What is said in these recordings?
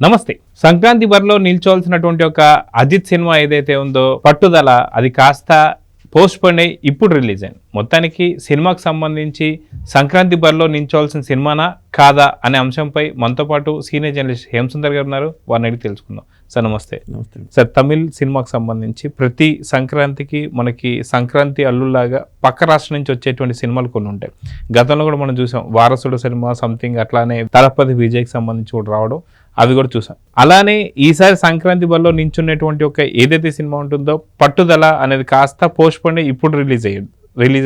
నమస్తే. సంక్రాంతి బరిలో నిల్చోవాల్సినటువంటి ఒక అజిత్ సినిమా ఏదైతే ఉందో పట్టుదల, అది కాస్త పోస్ట్ పోన్ అయ్యి ఇప్పుడు రిలీజ్ అయింది. మొత్తానికి సినిమాకు సంబంధించి సంక్రాంతి బరిలో నిల్చోవాల్సిన సినిమానా కాదా అనే అంశంపై మనతో పాటు సీనియర్ జర్నలిస్ట్ హేమసుందర్ గారు ఉన్నారు. వారిని అడిగి తెలుసుకుందాం. సార్ నమస్తే. నమస్తే సార్, తమిళ్ సినిమాకు సంబంధించి ప్రతి సంక్రాంతికి మనకి సంక్రాంతి అల్లులాగా పక్క రాష్ట్రం నుంచి వచ్చేటువంటి సినిమాలు కొన్ని ఉంటాయి. గతంలో కూడా మనం చూసాం, వారసుడు సినిమా సంథింగ్, అట్లానే తలపతి విజయ్కి సంబంధించి కూడా రావడం, అవి కూడా చూసాం. అలానే ఈసారి సంక్రాంతి బరిలో నించున్నటువంటి ఒక ఏదైతే సినిమా ఉంటుందో పట్టుదల అనేది కాస్త పోస్ట్ పోన్ ఇప్పుడు రిలీజ్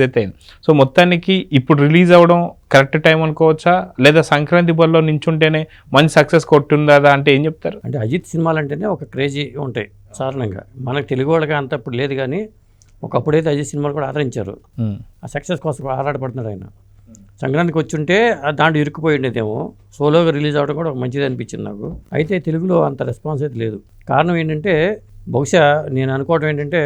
అయితే అయింది. సో మొత్తానికి ఇప్పుడు రిలీజ్ అవ్వడం కరెక్ట్ టైం అనుకోవచ్చా, లేదా సంక్రాంతి బరిలో నించుంటేనే మంచి సక్సెస్ కొట్టుందా అంటే ఏం చెప్తారు? అంటే అజిత్ సినిమాలు అంటేనే ఒక క్రేజీ ఉంటాయి సాధారణంగా. మనకు తెలుగు వాళ్ళకి అంత ఇప్పుడు లేదు, కానీ ఒకప్పుడైతే అజిత్ సినిమాలు కూడా ఆదరించారు. ఆ సక్సెస్ కోసం ఆరాటపడుతున్నాడు ఆయన. సంక్రాంతికి వచ్చి ఉంటే దాంట్లో ఇరుక్కుపోయి ఉండేదేమో. సోలోగా రిలీజ్ అవ్వడం కూడా ఒక మంచిది అనిపించింది నాకు. అయితే తెలుగులో అంత రెస్పాన్స్ అయితే లేదు. కారణం ఏంటంటే, బహుశా నేను అనుకోవడం ఏంటంటే,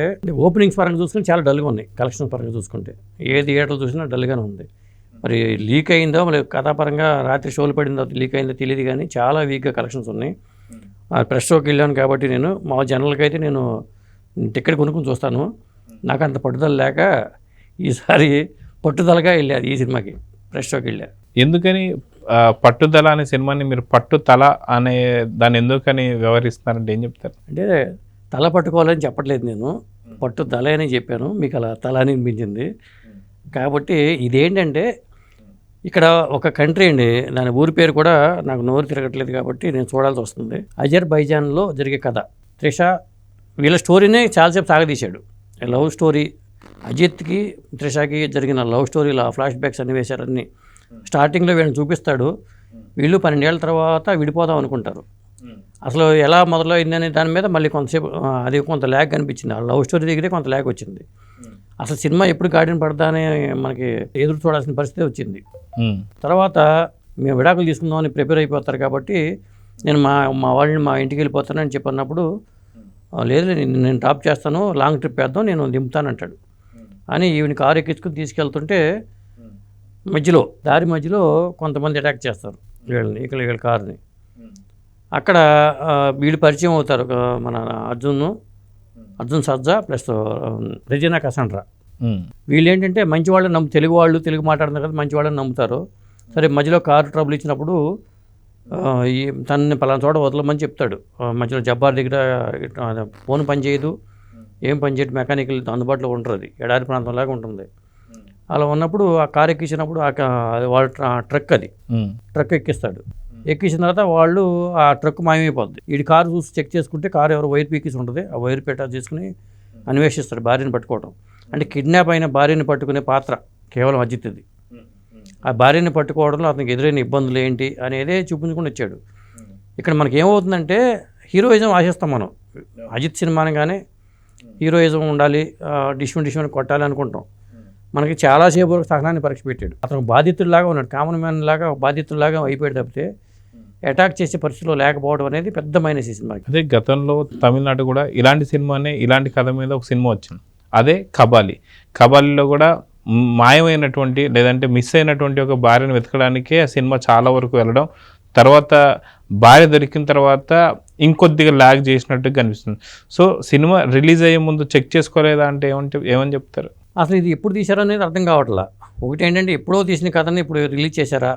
ఓపెనింగ్స్ పరంగా చూసుకుంటే చాలా డల్గా ఉన్నాయి. కలెక్షన్స్ పరంగా చూసుకుంటే ఏ థియేటర్లు చూసినా డల్గానే ఉంది. మరి లీక్ అయిందో, మరి కథాపరంగా రాత్రి షోలు పడిందో లీక్ అయిందో తెలియదు, కానీ చాలా వీక్గా కలెక్షన్స్ ఉన్నాయి. ప్రెస్ షోకి వెళ్ళాను కాబట్టి నేను మా జనరల్కి అయితే నేను టికెట్ కొనుక్కొని చూస్తాను. నాకు అంత పట్టుదల లేక ఈసారి పట్టుదలగా వెళ్ళారు ఈ సినిమాకి, ప్రెస్ షోకి వెళ్ళారు. ఎందుకని పట్టుదల అనే సినిమాని మీరు పట్టుదల అనే దాన్ని ఎందుకని వ్యవహరిస్తున్నారంటే ఏం చెప్తారు? అంటే తల పట్టుకోవాలని చెప్పట్లేదు, నేను పట్టుదల అని చెప్పాను. మీకు అలా తల అని అనిపించింది కాబట్టి. ఇదేంటంటే ఇక్కడ ఒక కంట్రీ అండి, దాని ఊరి పేరు కూడా నాకు నోరు తిరగట్లేదు కాబట్టి నేను చూడాల్సి వస్తుంది. అజర్బైజాన్లో జరిగే కథ. త్రిష వీళ్ళ స్టోరీనే చాలాసేపు సాగదీశాడు. లవ్ స్టోరీ, అజిత్కి త్రిషకి జరిగిన లవ్ స్టోరీలో ఫ్లాష్ బ్యాక్స్ అన్ని వేశారని. స్టార్టింగ్లో వీళ్ళని చూపిస్తాడు, వీళ్ళు 12 ఏళ్ళ తర్వాత విడిపోదాం అనుకుంటారు. అసలు ఎలా మొదలైందనే దాని మీద మళ్ళీ కొంతసేపు అది కొంత ల్యాగ్ అనిపించింది. ఆ లవ్ స్టోరీ దగ్గరే కొంత ల్యాగ్ వచ్చింది. అసలు సినిమా ఎప్పుడు గాడిన పడదా అని మనకి ఎదురు చూడాల్సిన పరిస్థితి వచ్చింది. తర్వాత మేము విడాకులు తీసుకుందామని ప్రిపేర్ అయిపోతారు కాబట్టి నేను మా వాళ్ళని మా ఇంటికి వెళ్ళిపోతానని చెప్పన్నప్పుడు, లేదు నేను డ్రాప్ చేస్తాను, లాంగ్ ట్రిప్ వేద్దాం, నేను దింపుతానంటాడు అని ఈవిని కారు ఎక్కించుకుని తీసుకెళ్తుంటే దారి మధ్యలో కొంతమంది అటాక్ చేస్తారు వీళ్ళని, వీళ్ళ కారుని. అక్కడ వీళ్ళు పరిచయం అవుతారు, మన Arjun Sarja plus Regina Cassandra. వీళ్ళు ఏంటంటే మంచి వాళ్ళని తెలుగు మాట్లాడుతున్నారు కదా, మంచి వాళ్ళని నమ్ముతారు. సరే, మధ్యలో కారు ట్రబుల్ ఇచ్చినప్పుడు తనని పలానా చోట వదలమని చెప్తాడు. మధ్యలో జబ్బార్ దగ్గర ఫోన్ పనిచేయదు, ఏం పనిచేయదు, మెకానికల్ అందుబాటులో ఉంటుంది, ఎడారి ప్రాంతంలాగా ఉంటుంది. అలా ఉన్నప్పుడు ఆ కారు ఎక్కించినప్పుడు వాళ్ళ ట్రక్ ఎక్కిస్తాడు. ఎక్కించిన తర్వాత వాళ్ళు ఆ ట్రక్ మాయమైపోద్ది. ఈ కారు చూసి చెక్ చేసుకుంటే కారు ఎవరు వైర్ పీకేసి ఉంటుంది. ఆ వైర్ పెట్టా చేసుకుని అన్వేషిస్తాడు భార్యను పట్టుకోవడం. అంటే కిడ్నాప్ అయిన భార్యను పట్టుకునే పాత్ర కేవలం అజిత్ది. ఆ భార్యని పట్టుకోవడంలో అతనికి ఎదురైన ఇబ్బందులు ఏంటి అనేదే చూపించుకుని వచ్చాడు. ఇక్కడ మనకి ఏమవుతుందంటే, హీరోయిజం ఆశిస్తాం మనం. అజిత్ సినిమానగానే హీరోయిజం ఉండాలి, డిష్మని కొట్టాలి అనుకుంటాం. మనకి చాలాసేపు సహనాన్ని పరీక్ష పెట్టాడు. అతను బాధితుల్లాగా ఉన్నాడు, కామన్ మ్యాన్ లాగా బాధితుల్లాగా అయిపోయాడు తప్పితే అటాక్ చేసే పరిస్థితిలో లేకపోవడం అనేది పెద్ద మైనస్ ఈ సినిమాకి. అదే గతంలో తమిళనాడు కూడా ఇలాంటి సినిమానే, ఇలాంటి కథ మీద ఒక సినిమా వచ్చింది, అదే కబాలీలో కూడా మాయమైనటువంటి లేదంటే మిస్ అయినటువంటి ఒక భార్యను వెతకడానికే ఆ సినిమా చాలా వరకు వెళ్ళడం, తర్వాత భార్య దొరికిన తర్వాత ఇంకొద్దిగా ల్యాగ్ చేసినట్టుగా కనిపిస్తుంది. సో సినిమా రిలీజ్ అయ్యే ముందు చెక్ చేసుకోలేదా అంటే ఏమని చెప్తారు? అసలు ఇది ఎప్పుడు తీశారో అనేది అర్థం కావట్లా. ఒకటి ఏంటంటే, ఎప్పుడో తీసిన కథని ఇప్పుడు రిలీజ్ చేశారా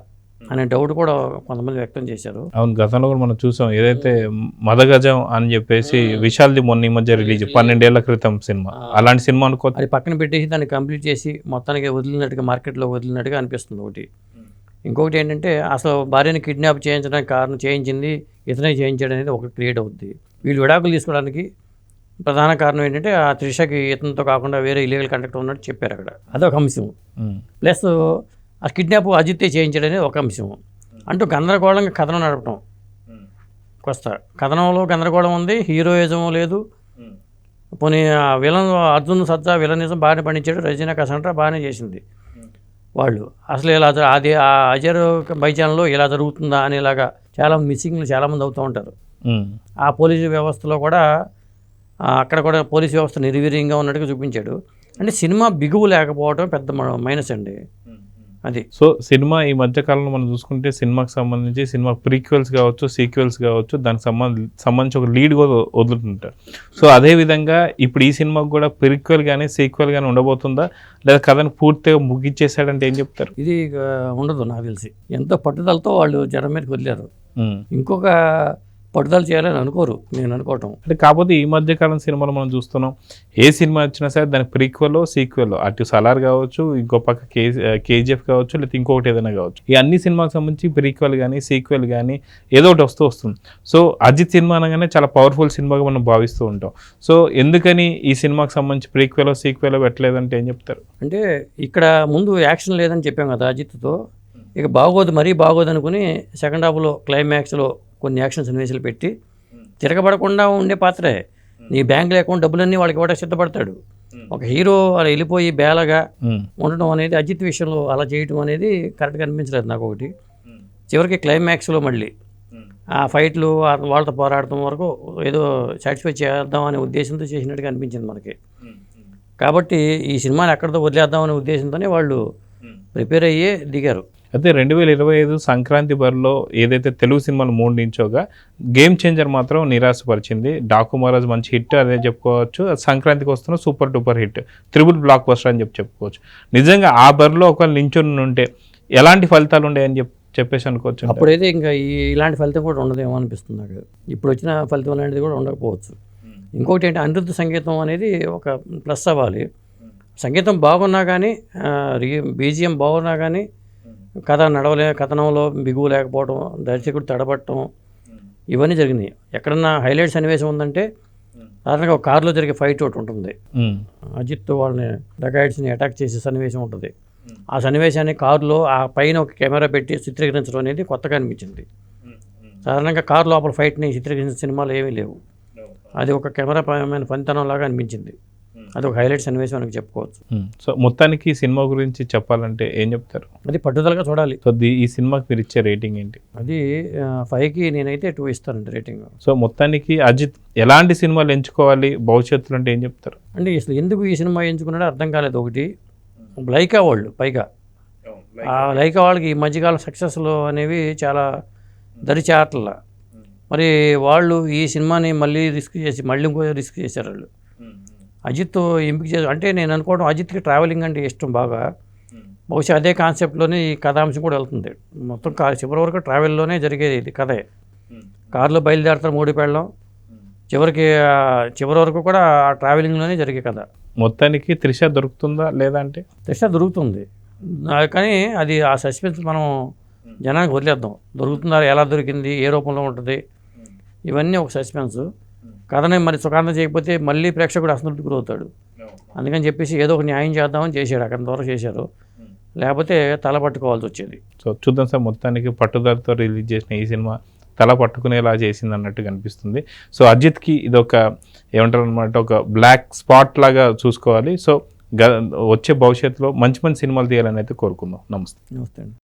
అనే డౌట్ కూడా కొంతమంది వ్యక్తం చేశారు. అవును, గతంలో కూడా మనం చూసాం, ఏదైతే మదగజం అని చెప్పేసి విశాల్ది మొన్న ఈ మధ్య రిలీజ్ 12 ఏళ్ల క్రితం సినిమా, అలాంటి సినిమా అనుకో, అది పక్కన పెట్టేసి దాన్ని కంప్లీట్ చేసి మొత్తానికి వదిలినట్టుగా, మార్కెట్లో వదిలినట్టుగా అనిపిస్తుంది ఒకటి. ఇంకొకటి ఏంటంటే, అసలు భార్యని కిడ్నాప్ చేయించడానికి కారణం చేయించింది ఇతనే చేయించాడు అనేది ఒకటి క్రియేట్ అవుద్ది. వీళ్ళు విడాకులు తీసుకోవడానికి ప్రధాన కారణం ఏంటంటే, ఆ త్రిషకి ఇతనితో కాకుండా వేరే ఇల్లీగల్ కండక్ట్ ఉన్నట్టు చెప్పారు అక్కడ, అదొక అంశం. ప్లస్ ఆ కిడ్నాప్ అజిత్తే చేయించడనే ఒక అంశం అంటూ గందరగోళంగా కథనం నడపడం. కథనంలో గందరగోళం ఉంది, హీరోయిజం లేదు. పోనీ విలన్ అర్జున్ సర్జా విలనిజం బాగానే పండించాడు, రెజినా కసాండ్రా బాగానే చేసింది. వాళ్ళు అసలు ఇలా అది ఆ అజర్బైజాన్లో ఇలా జరుగుతుందా అనేలాగా చాలా మిస్సింగ్లు చాలామంది అవుతూ ఉంటారు. ఆ పోలీసు వ్యవస్థలో కూడా అక్కడ కూడా పోలీసు వ్యవస్థ నిర్వీర్యంగా ఉన్నట్టుగా చూపించాడు. అంటే సినిమా బిగువు లేకపోవడం పెద్ద మైనస్ అండి. అది. సో సినిమా ఈ మధ్య కాలంలో మనం చూసుకుంటే సినిమాకి సంబంధించి సినిమా ప్రీక్వెల్స్ కావచ్చు, సీక్వెల్స్ కావచ్చు, దానికి సంబంధించి ఒక లీడ్ కూడా వదులుతుంటారు. సో అదే విధంగా ఇప్పుడు ఈ సినిమాకి కూడా ప్రీక్వెల్ కానీ సీక్వెల్ కానీ ఉండబోతుందా, లేదా కథను పూర్తిగా ముగించేసాడంటే ఏం చెప్తారు? ఇది ఉండదు నాకు తెలిసి. ఎంతో పట్టుదలతో వాళ్ళు జనం మీదకి వదిలేరు. ఇంకొక పట్టుదల చేయాలని అనుకోరు, నేను అనుకోవటం. అంటే కాకపోతే ఈ మధ్య కాలం సినిమాలో మనం చూస్తున్నాం, ఏ సినిమా వచ్చినా సరే దాని ప్రీక్వెల్ సీక్వెల్, అటు సలార్ కావచ్చు, ఇంకో పక్క కేజీఎఫ్ కావచ్చు, లేకపోతే ఇంకొకటి ఏదైనా కావచ్చు, ఈ అన్ని సినిమాకి సంబంధించి ప్రీక్వెల్ కానీ సీక్వెల్ కానీ ఏదో ఒకటి వస్తుంది. సో అజిత్ సినిమా అనగానే చాలా పవర్ఫుల్ సినిమాగా మనం భావిస్తూ ఉంటాం. సో ఎందుకని ఈ సినిమాకి సంబంధించి ప్రీక్వెల్ సీక్వెల్ పెట్టలేదంటే ఏం చెప్తారు? అంటే ఇక్కడ ముందు యాక్షన్ లేదని చెప్పాం కదా అజిత్తో, ఇక బాగోదు, మరీ బాగోదు అనుకుని సెకండ్ హాఫ్లో క్లైమాక్స్లో కొన్ని యాక్షన్ సన్నివేశాలు పెట్టి తిరగబడకుండా ఉండే పాత్రే. నీ బ్యాంక్ అకౌంట్ డబ్బులన్నీ వాళ్ళకి ఇవ్వడానికి సిద్ధపడతాడు. ఒక హీరో అలా వెళ్ళిపోయి బేలగా ఉండడం అనేది అజిత్ విషయంలో అలా చేయడం అనేది కరెక్ట్గా అనిపించలేదు నాకు. ఒకటి చివరికి క్లైమాక్స్లో మళ్ళీ ఆ ఫైట్లు వాళ్ళతో పోరాడటం వరకు ఏదో సాటిస్ఫై చేద్దాం అనే ఉద్దేశంతో చేసినట్టుగా అనిపించింది మనకి. కాబట్టి ఈ సినిమాని ఎక్కడితో వదిలేద్దాం అనే ఉద్దేశంతోనే వాళ్ళు ప్రిపేర్ అయ్యే దిగారు. అయితే 2025 సంక్రాంతి బరిలో ఏదైతే తెలుగు సినిమాలు 3 నించోగా గేమ్ చేంజర్ మాత్రం నిరాశపరిచింది. డాకు మహారాజ్ మంచి హిట్ అదే చెప్పుకోవచ్చు, సంక్రాంతికి వస్తున్న super duper hit, triple block buster అని చెప్పుకోవచ్చు. నిజంగా ఆ బరిలో ఒకవేళ నించొని ఉంటే ఎలాంటి ఫలితాలు ఉండేయని చెప్పేసి అనుకోవచ్చు. అప్పుడైతే ఇంకా ఇలాంటి ఫలితం కూడా ఉండదేమో అనిపిస్తుంది నాకు. ఇప్పుడు వచ్చిన ఫలితం అలాంటిది కూడా ఉండకపోవచ్చు. ఇంకొకటి ఏంటి, అనిరుద్ధ సంగీతం అనేది ఒక ప్లస్ అవ్వాలి. సంగీతం బాగున్నా కానీ, బీజిఎం బాగున్నా కానీ, కథ కథనంలో బిగువు లేకపోవడం, దర్శకుడు తడబట్టడం, ఇవన్నీ జరిగినాయి. ఎక్కడన్నా హైలైట్ సన్నివేశం ఉందంటే సాధారణంగా ఒక కారులో జరిగే ఫైట్ ఒకటి ఉంటుంది. అజిత్ వాళ్ళని డకాయిట్స్ని అటాక్ చేసే సన్నివేశం ఉంటుంది. ఆ సన్నివేశాన్ని కారులో ఆ పైన ఒక కెమెరా పెట్టి చిత్రీకరించడం అనేది కొత్తగా అనిపించింది. సాధారణంగా కారు లోపల ఫైట్ని చిత్రీకరించిన సినిమాలు ఏమీ లేవు. అది ఒక కెమెరా పైన పనితనం లాగా అనిపించింది. అది ఒక హైలైట్ సన్నివేశం అని చెప్పుకోవచ్చు. సో మొత్తానికి ఈ సినిమా గురించి చెప్పాలంటే ఏం చెప్తారు? అది పట్టుదలగా చూడాలి. సో ఈ సినిమాకి మీరు ఇచ్చే రేటింగ్ ఏంటి? అది 5కి నేనైతే 2 ఇస్తానండి రేటింగ్. సో మొత్తానికి అజిత్ ఎలాంటి సినిమాలు ఎంచుకోవాలి భవిష్యత్తులో అంటే ఏం చెప్తారు? అంటే అసలు ఎందుకు ఈ సినిమా ఎంచుకున్నాడో అర్థం కాలేదు. ఒకటి లైకా వాళ్ళు, పైగా ఆ లైకా వాళ్ళకి ఈ మధ్యకాలం సక్సెస్లు అనేవి చాలా దరిచాట్ల. మరి వాళ్ళు ఈ సినిమాని మళ్ళీ ఇంకో రిస్క్ చేశారు వాళ్ళు. అజిత్ ఎంపిక చేసి, అంటే నేను అనుకోవడం అజిత్కి ట్రావెలింగ్ అంటే ఇష్టం బాగా. బహుశా అదే కాన్సెప్ట్లోనే ఈ కథాంశం కూడా వెళ్తుంది. మొత్తం చివరి వరకు ట్రావెల్లోనే జరిగేది ఇది కథే. కారులో బయలుదేరుతారు 3 పెళ్ళం, చివరి వరకు కూడా ఆ ట్రావెలింగ్లోనే జరిగే కథ. మొత్తానికి త్రిష దొరుకుతుందా లేదా అంటే? త్రిష దొరుకుతుంది, కానీ అది ఆ సస్పెన్స్ మనం జనానికి వదిలేద్దాం. దొరుకుతుందా, ఎలా దొరికింది, ఏ రూపంలో ఉంటుంది, ఇవన్నీ ఒక సస్పెన్స్. కథనే మరి సుఖాంతం చేయకపోతే మళ్ళీ ప్రేక్షకుడు అసంతృప్తికి గురవుతాడు. అందుకని చెప్పేసి ఏదో ఒక న్యాయం చేద్దామని చేశాడు, అక్కడ ద్వారా చేశారు. లేకపోతే తల పట్టుకోవాల్సి వచ్చేది. సో చూద్దాం సార్, మొత్తానికి పట్టుదలతో రిలీజ్ చేసిన ఈ సినిమా తల పట్టుకునేలా చేసింది అన్నట్టు కనిపిస్తుంది. సో అజిత్కి ఇది ఒక ఏమంటారు అనమాట, ఒక బ్లాక్ స్పాట్ లాగా చూసుకోవాలి. సో వచ్చే భవిష్యత్తులో మంచి మంచి సినిమాలు తీయాలని అయితే కోరుకుందాం. నమస్తే. నమస్తే అండి.